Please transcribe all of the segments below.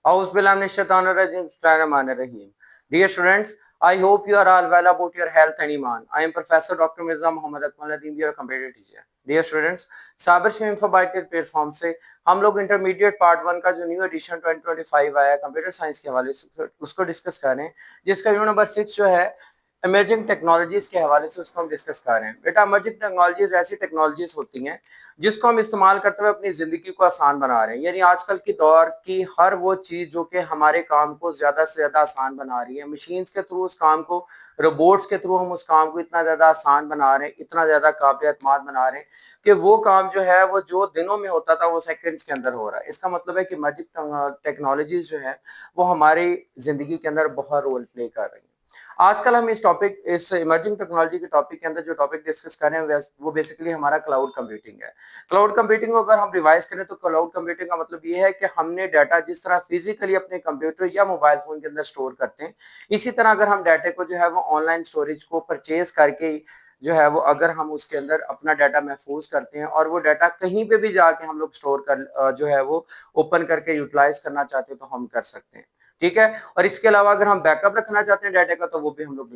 Auzubillahiminash-shaitanir-rajim. Dear students, I hope you are all well about your health and iman. I am Professor Dr. Mirza Muhammad Akmaluddin, your computer teacher. Dear students, साबर से इंफोबाइट के platform से हम लोग intermediate part 1 का जो new addition 2025 आया computer science के हवाले से उसको डिस्कस कर रहे हैं, जिसका यूनिट नंबर 6 जो है इमर्जिंग टेक्नोलॉजीज के हवाले से उसको हम डिस्कस कर रहे हैं। बेटा, इमर्जिंग टेक्नोलॉजीज ऐसी टेक्नोलॉजीज होती हैं जिसको हम इस्तेमाल करते हुए अपनी जिंदगी को आसान बना रहे हैं। यानी आजकल की दौर की हर वो चीज जो कि हमारे काम को ज्यादा से ज्यादा आसान बना रही है, मशीन्स के थ्रू उस काम को, रोबोट्स के थ्रू हम उस काम को इतना ज्यादा आसान बना रहे हैं, इतना ज्यादा काबिल एतमाद बना रहे हैं कि वो काम जो है वो जो दिनों में होता था वो सेकंड्स के अंदर हो रहा है। इसका मतलब है कि इमर्जिंग टेक्नोलॉजीज जो है वो हमारी जिंदगी के अंदर बहुत रोल प्ले कर रही है। आजकल हम इस इमर्जिंग टेक्नोलॉजी के टॉपिक के अंदर जो टॉपिक डिस्कस कर रहे हैं वो बेसिकली हमारा क्लाउड कंप्यूटिंग है। क्लाउड कंप्यूटिंग को अगर हम रिवाइज करें तो क्लाउड कंप्यूटिंग का मतलब ये है कि हमने डाटा जिस तरह फिजिकली अपने कंप्यूटर या मोबाइल फोन के अंदर स्टोर करते हैं, इसी तरह अगर हम डाटा को जो है वो ऑनलाइन स्टोरेज को परचेज करके जो है वो अगर हम उसके अंदर अपना डाटा महफूज करते हैं और वो डाटा कहीं पे भी जाके हम लोग स्टोर कर जो है वो ओपन करके यूटिलाइज करना चाहते हैं तो हम कर सकते हैं। ठीक है। और इसके अलावा अगर हम बैकअप रखना चाहते हैं डाटा का तो वो भी हम लोग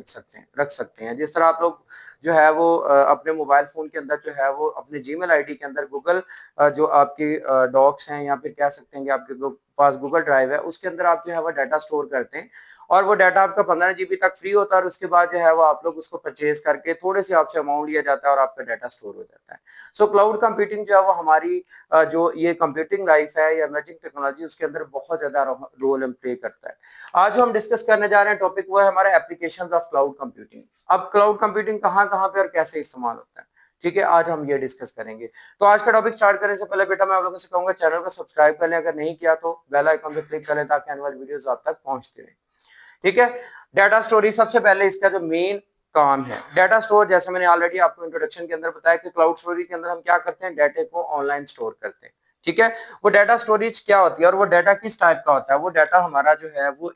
रख सकते हैं। जिस तरह आप लोग जो है वो अपने मोबाइल फोन के अंदर जो है वो अपने जीमेल आईडी के अंदर गूगल जो आपकी डॉक्स हैं या फिर कह सकते हैं कि आपके पास गूगल ड्राइव है, उसके अंदर आप जो है वो डाटा स्टोर करते हैं और वो डाटा आपका 15 GB तक फ्री होता है और उसके बाद जो है वो आप लोग उसको परचेज करके थोड़े से आपसे अमाउंट लिया जाता है और आपका डाटा स्टोर हो जाता है। सो क्लाउड कंप्यूटिंग जो है वो हमारी जो ये कंप्यूटिंग लाइफ है या इमर्जिंग टेक्नोलॉजी उसके अंदर बहुत ज्यादा रोल प्ले करता है। आज जो हम डिस्कस करने जा रहे हैं टॉपिक वो है हमारा एप्लीकेशंस ऑफ क्लाउड कंप्यूटिंग। अब क्लाउड कंप्यूटिंग कहाँ कहाँ पे और कैसे इस्तेमाल होता है, ठीक है, आज हम ये डिस्कस करेंगे। तो आज का टॉपिक स्टार्ट करने से पहले बेटा मैं आप लोगों से कहूंगा चैनल को सब्सक्राइब कर लें, अगर नहीं किया तो बेल आइकन पे क्लिक कर लें ताकि आने वाली वीडियोस आप तक पहुंचती रहे। ठीक है। डाटा स्टोरेज सबसे पहले इसका जो मेन काम है डाटा स्टोर, जैसे मैंने ऑलरेडी आपको इंट्रोडक्शन के अंदर बताया कि क्लाउड स्टोरेज के अंदर हम क्या करते हैं, डाटा को ऑनलाइन स्टोर करते हैं। ठीक है। वो डाटा स्टोरेज क्या होती है और वो डाटा किस टाइप का होता है? वो डाटा हमारा जो है वो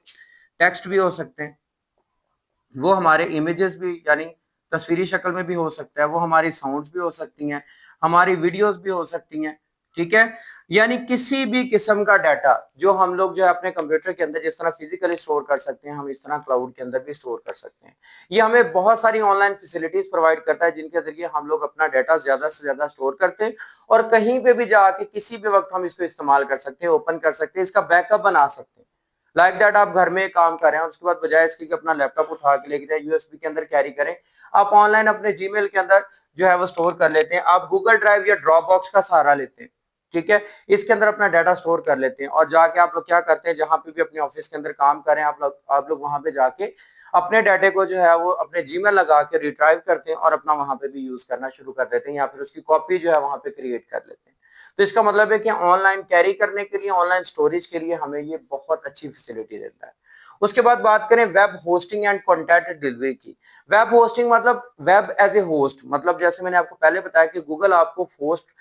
टेक्स्ट भी हो सकते हैं, वो हमारे इमेजेस भी यानी तस्वीरी शक्ल में भी हो सकता है, वो हमारी साउंड्स भी हो सकती हैं, हमारी वीडियोस भी हो सकती हैं। ठीक है। यानी किसी भी किस्म का डाटा जो हम लोग जो है अपने कंप्यूटर के अंदर जिस तरह फिजिकली स्टोर कर सकते हैं, हम इस तरह क्लाउड के अंदर भी स्टोर कर सकते हैं। ये हमें बहुत सारी ऑनलाइन फैसिलिटीज प्रोवाइड करता है जिनके जरिए हम लोग अपना डाटा ज्यादा से ज्यादा स्टोर करते हैं और कहीं पे भी जाके किसी भी वक्त हम इसको इस्तेमाल कर सकते हैं, ओपन कर सकते हैं, इसका बैकअप बना सकते हैं। लाइक दैट आप घर में काम कर रहे हैं, उसके बाद बजाय इसके कि अपना लैपटॉप उठा के लेके जाए यूएसबी के अंदर कैरी करें, आप ऑनलाइन अपने जीमेल के अंदर जो है वो स्टोर कर लेते हैं। आप गूगल ड्राइव या ड्रॉप बॉक्स का सहारा लेते हैं। ठीक है। इसके अंदर अपना डाटा स्टोर कर लेते हैं और जाके आप लोग क्या करते हैं, जहां पे भी अपने ऑफिस के अंदर काम करें आप लोग वहां पे जाके अपने डाटे को जो है वो अपने जीमेल लगा के रिट्राइव करते हैं और अपना वहां पे भी यूज करना शुरू कर देते हैं या फिर उसकी कॉपी जो है वहां पे क्रिएट कर लेते हैं। तो इसका मतलब है कि ऑनलाइन कैरी करने के लिए, ऑनलाइन स्टोरेज के लिए हमें ये बहुत अच्छी फैसिलिटी देता है। उसके बाद बात करें web hosting and content delivery की। वेब होस्टिंग मतलब वेब एज ए होस्ट, मतलब जैसे मैंने आपको पहले बताया कि गूगल आपको होस्ट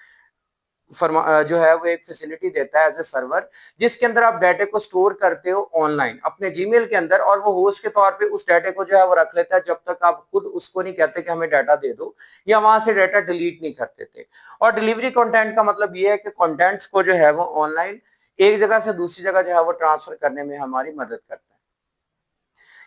जो है वो एक फैसिलिटी देता है एज ए सर्वर, जिसके अंदर आप डाटा को स्टोर करते हो ऑनलाइन अपने जीमेल के अंदर और वो होस्ट के तौर पे उस डाटा को जो है वो रख लेता है जब तक आप खुद उसको नहीं कहते कि हमें डाटा दे दो, या वहां से डाटा डिलीट नहीं करते थे। और डिलीवरी कंटेंट का मतलब ये है कि कंटेंट्स को जो है वो ऑनलाइन एक जगह से दूसरी जगह जो है वो ट्रांसफर करने में हमारी मदद करता है।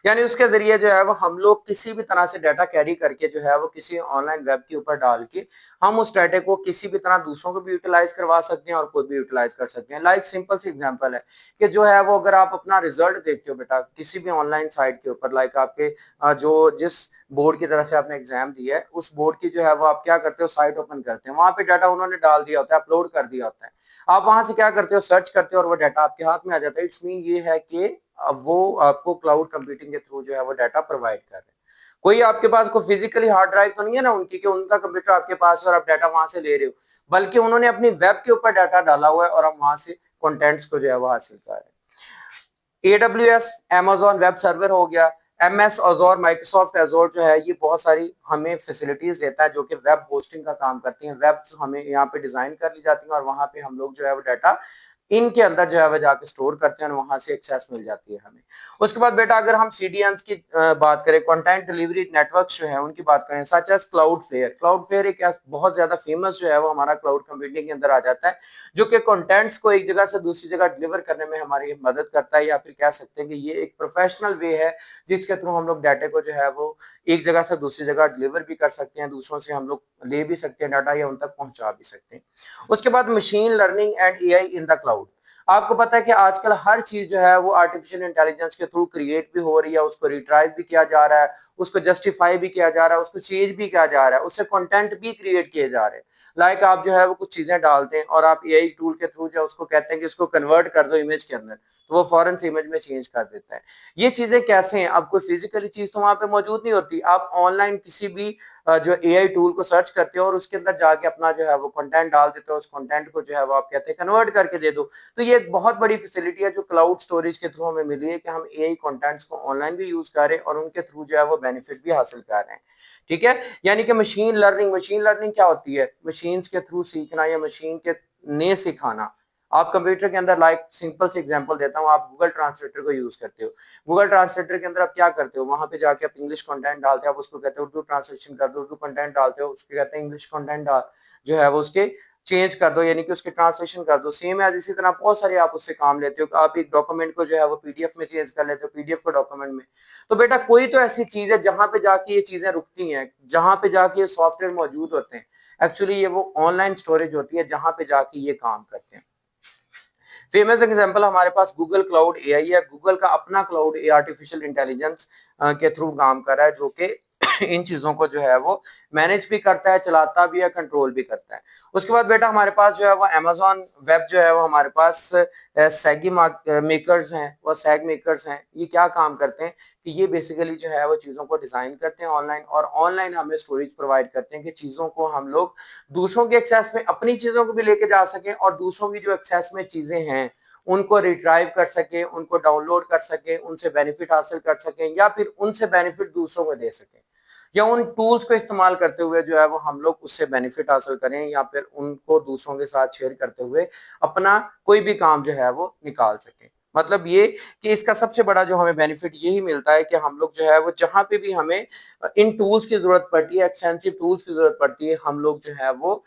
यानी उसके जरिए जो है वो हम लोग किसी भी तरह से डाटा कैरी करके जो है वो किसी ऑनलाइन वेब के ऊपर डाल के हम उस डाटा को किसी भी तरह दूसरों को भी यूटिलाइज करवा सकते हैं और खुद भी यूटिलाइज कर सकते हैं। लाइक सिंपल सी एग्जांपल है कि जो है वो अगर आप अपना रिजल्ट देखते हो बेटा किसी भी ऑनलाइन साइट के ऊपर, लाइक आपके जो जिस बोर्ड की तरफ से आपने एग्जाम दिया है उस बोर्ड की जो है वो आप क्या करते हो, साइट ओपन करते हैं, वहां पे डाटा उन्होंने डाल दिया होता है, अपलोड कर दिया होता है, आप वहां से क्या करते हो, सर्च करते हो और वो डाटा आपके हाथ में आ जाता है। इट्स मीन ये है कि अब वो आपको क्लाउड कंप्यूटिंग के थ्रू जो है वो डाटा प्रोवाइड कर रहे हैं। कोई आपके पास कोई फिजिकली हार्ड ड्राइव तो नहीं है ना उनकी कि उनका कंप्यूटर आपके पास है और आप डाटा वहां से ले रहे हो, बल्कि उन्होंने अपनी वेब के ऊपर डाटा डाला हुआ है और हम वहां से कंटेंट्स को जो है वो हासिल कर रहे हैं। AWS Amazon वेब सर्वर हो गया, MS Azure माइक्रोसॉफ्ट एजोर जो है ये बहुत सारी हमें फैसिलिटीज देता है जो कि वेब होस्टिंग का काम करती हैं। वेब्स हमें यहाँ पे डिजाइन कर ली जाती हैं और वहां पे हम लोग जो है वो डाटा इनके अंदर जो है वह जाके स्टोर करते हैं और वहां से एक्सेस मिल जाती है हमें। उसके बाद बेटा अगर हम सीडीएन्स की बात करें, कंटेंट डिलीवरी नेटवर्क जो है उनकी बात करें, सच एज क्लाउड फेयर एक बहुत ज्यादा फेमस जो है वो हमारा क्लाउड कंप्यूटिंग के अंदर आ जाता है, जो कि कंटेंट्स को एक जगह से दूसरी जगह डिलीवर करने में हमारी मदद करता है, या फिर कह सकते हैं कि ये एक प्रोफेशनल वे है जिसके थ्रू हम लोग डाटा को जो है वो एक जगह से दूसरी जगह डिलीवर भी कर सकते हैं, दूसरों से हम लोग ले भी सकते हैं डाटा या उन तक पहुंचा भी सकते हैं। उसके बाद machine learning and AI in the cloud. आपको पता है कि आजकल हर चीज जो है वो आर्टिफिशियल इंटेलिजेंस के थ्रू क्रिएट भी हो रही है, उसको रिट्राइव भी किया जा रहा है, उसको जस्टिफाई भी किया जा रहा है, उसको चेंज भी किया जा रहा है, उससे कंटेंट भी क्रिएट किए जा रहे हैं। लाइक आप जो है वो कुछ चीजें डालते हैं और आप एआई टूल के थ्रू जो उसको कहते हैं कि इसको कन्वर्ट कर दो इमेज के अंदर, तो वो फौरन से इमेज में चेंज कर देता है। ये चीजें कैसे हैं? अब कोई फिजिकली चीज तो वहां पे मौजूद नहीं होती, आप ऑनलाइन किसी भी जो एआई टूल को सर्च करते हो और उसके अंदर जाके अपना जो है वो कंटेंट डाल देते हो, उस कंटेंट को जो है वो आप कहते हैं कन्वर्ट करके दे दो। तो ये एक बहुत बड़ी फैसिलिटी है जो क्लाउड स्टोरेज के थ्रू हमें मिली है कि हम एआई कंटेंट्स को ऑनलाइन भी यूज कर रहे हैं और उनके थ्रू जो है वो बेनिफिट भी हासिल कर रहे हैं। ठीक है, यानी कि मशीन लर्निंग क्या होती है? मशीन्स के थ्रू सीखना या मशीन के ने सिखाना। आप कंप्यूटर के अंदर, लाइक सिंपल से एग्जांपल देता हूं, आप गूगल ट्रांसलेटर को यूज करते हो। गूगल ट्रांसलेटर के अंदर आप क्या करते हो? वहां पे जाके आप इंग्लिश कंटेंट डालते हो, आप उसको कहते हो उर्दू ट्रांसलेशन कर दो, उर्दू कंटेंट डालते हो, उसके कहते हैं इंग्लिश कंटेंट जो है वो उसके चेंज कर दो, यानी कि उसके ट्रांसलेशन कर दो। सेम है, इसी तरह बहुत सारे आप उससे काम लेते हो। आप एक डॉक्यूमेंट को जो है वो पीडीएफ में चेंज कर लेते हो, पीडीएफ को डॉक्यूमेंट में। तो बेटा कोई तो ऐसी चीज है जहां पे जाके ये चीजें रुकती हैं, जहां पे जाके ये सॉफ्टवेयर मौजूद होते हैं। एक्चुअली ये वो ऑनलाइन स्टोरेज होती है जहां पे जाके ये काम करते हैं। फेमस एग्जांपल हमारे पास गूगल क्लाउड एआई है। गूगल का अपना क्लाउड ए आर्टिफिशियल इंटेलिजेंस के थ्रू काम कर रहा है, जो कि इन चीजों को जो है वो मैनेज भी करता है, चलाता भी है, कंट्रोल भी करता है। उसके बाद बेटा हमारे पास जो है वो अमेजॉन वेब जो है वो हमारे पास सैगी मेकर्स हैं, वो सैग मेकर्स हैं। ये क्या काम करते हैं कि ये बेसिकली जो है वो चीजों को डिजाइन करते हैं ऑनलाइन, और ऑनलाइन हमें स्टोरेज प्रोवाइड करते हैं कि चीजों को हम लोग दूसरों के एक्सेस में, अपनी चीजों को भी लेके जा सकें और दूसरों की जो एक्सेस में चीजें हैं उनको रिट्राइव कर सके, उनको डाउनलोड कर सके, उनसे बेनिफिट हासिल कर सकें, या फिर उनसे बेनिफिट दूसरों को दे सकें, या उन टूल्स को इस्तेमाल करते हुए जो है वो हम लोग उससे बेनिफिट हासिल करें, या फिर उनको दूसरों के साथ शेयर करते हुए अपना कोई भी काम जो है वो निकाल सकें। मतलब ये कि इसका सबसे बड़ा जो हमें बेनिफिट यही मिलता है कि हम लोग जो है वो जहां पे भी हमें इन टूल्स की जरूरत पड़ती है, एक्सटेंसिव टूल्स की जरूरत पड़ती है, हम लोग जो है वो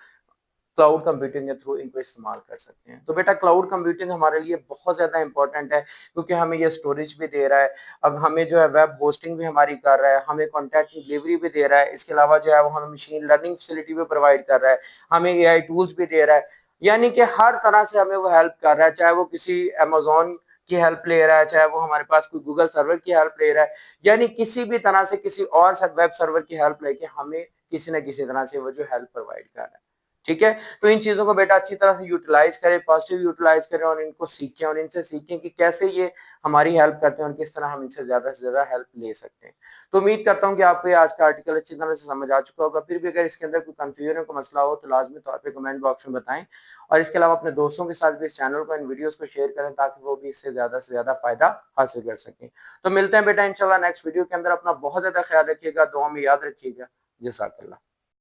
क्लाउड कंप्यूटिंग के थ्रू इनको इस्तेमाल कर सकते हैं। तो बेटा क्लाउड कंप्यूटिंग हमारे लिए बहुत ज्यादा इंपॉर्टेंट है, क्योंकि हमें ये स्टोरेज भी दे रहा है, अब हमें जो है वेब होस्टिंग भी हमारी कर रहा है, हमें कॉन्टेंट की डिलीवरी भी दे रहा है, इसके अलावा जो है वो हमें मशीन लर्निंग फैसिलिटी भी प्रोवाइड कर रहा है, हमें एआई टूल्स भी दे रहा है। यानी कि हर तरह से हमें वो हेल्प कर रहा है, चाहे वो किसी अमेजोन की हेल्प ले रहा है, चाहे वो हमारे पास कोई गूगल सर्वर की हेल्प ले रहा है, यानी किसी भी तरह से किसी और वेब सर्वर की हेल्प लेके हमें किसी न किसी तरह से वो जो हेल्प प्रोवाइड कर रहा है। ठीक है, तो इन चीजों को बेटा अच्छी तरह से यूटिलाइज करें, पॉजिटिव यूटिलाइज करें, और इनको सीखें और इनसे सीखें कि कैसे ये हमारी हेल्प करते हैं और किस तरह हम इनसे ज्यादा हेल्प ले सकते हैं। तो उम्मीद करता हूं कि आपको ये आज का आर्टिकल अच्छी तरह से समझ आ चुका होगा। फिर भी अगर इसके अंदर कोई कंफ्यूजन को मसला हो तो लाजमी तौर पर कमेंट बॉक्स में बताएं, और इसके अलावा अपने दोस्तों के साथ भी इस चैनल को, इन वीडियोस को शेयर करें, ताकि वो भी इससे ज्यादा फायदा हासिल कर सकें। तो मिलते हैं बेटा इंशाल्लाह नेक्स्ट वीडियो के अंदर। अपना बहुत ज्यादा ख्याल रखिएगा, दुआ में याद रखिएगा। जज़ाकल्लाह।